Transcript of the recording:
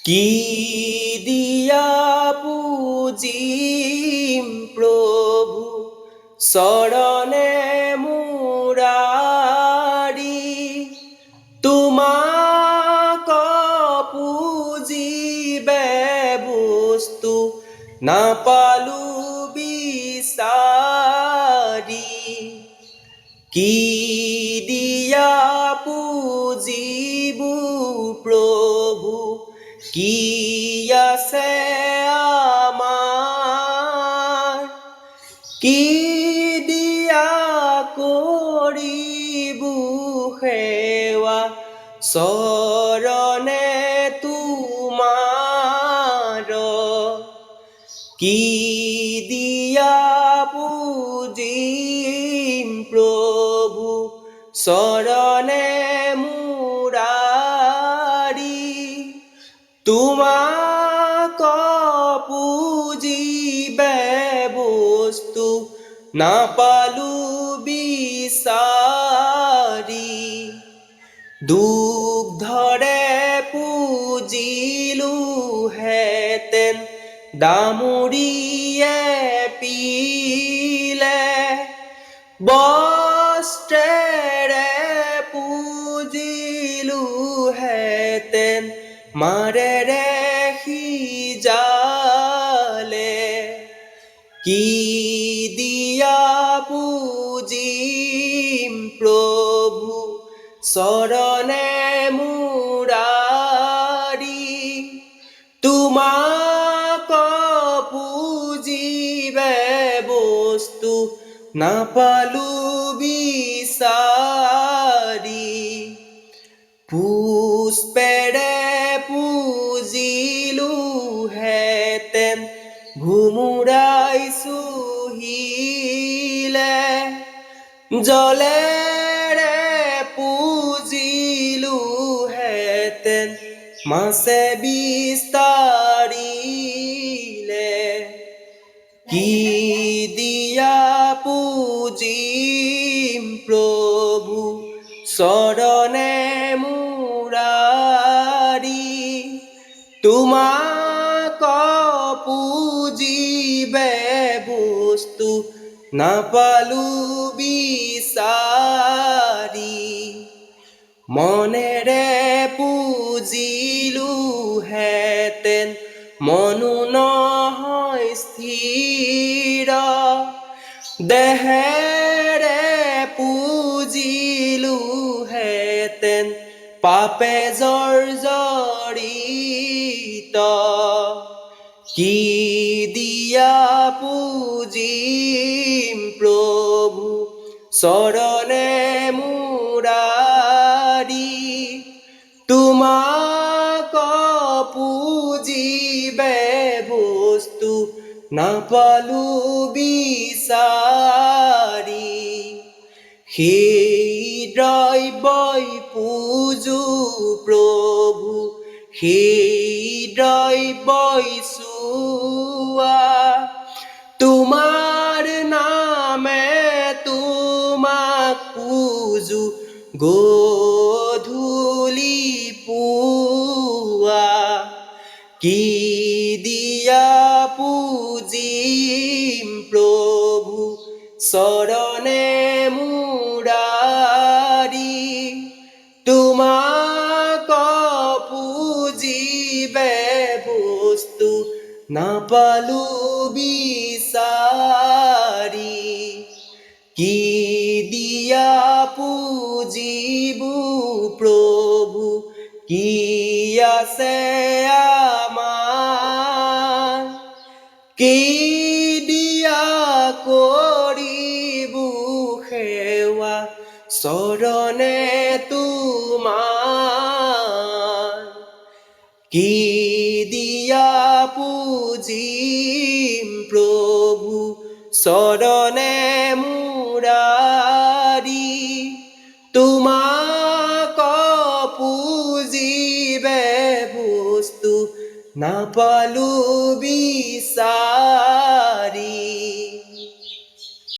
কি দিয়া পূজিম প্রভু চরণে মুরারি তোমাক পূজিবে বস্তু নাপালু বিচারি কি দিয়া পূজিবু প্রভু কি আছে আমার কি দিয়া করিবু সেৱা চৰণে তোমাৰ কি দিয়া পূজিম প্ৰভু চৰণে মুৰাৰি তোমাক পূজিবে বস্তু নাপালু বিচাৰি দুগ্ধৰে পূজিলো হেতেন দামুৰিয়ে পিলে বস্ত্ৰেৰে পূজিলো হেতেন মাৰেৰে সিজালে কি দিয়া পূজিম প্ৰভু চৰণে মুৰাৰি তোমাক পূজিবে বস্তু নাপালু বিচাৰি পুষ্পেৰে পূজিলো হেতেন ভুমুৰাই চুহিলে জলেৰে পূজিলো হেতেন মাছে বিস্তাৰিলে কি দিয়া পূজিম প্ৰভু চৰণে মুৰাৰি তোমাক পূজিবে বস্তু নাপালু বিচাৰি মনেৰে পূজিলো হেতেন মনো নহয় স্থিৰ দেহেৰে পূজিলো হেতেন পাপে জৰ্জৰিত কি দিয়া পূজিম প্ৰভু চৰণে মুৰাৰি তোমাক পূজিবে বস্তু নাপালু বিচাৰি সেই দ্ৰব্যই পূজো প্ৰভু সেই দ্ৰব্যই চুৱা তোমাৰ নামে তোমাক পূজো গধূলি পুৱা কি দিয়া পূজিম প্ৰভু চৰণে মুৰাৰি তোমাক পূজিবে বস্তু নাপালু বিচাৰি কি দিয়া পূজিবু প্ৰভু কি আছে আমাৰ কি দিয়া কৰিবু সেৱা চৰণে তোমাৰ কি দিয়া পূজিম প্ৰভু চৰণে মুৰাৰি তোমাক পূজিবে বস্তু নাপালু বিচাৰি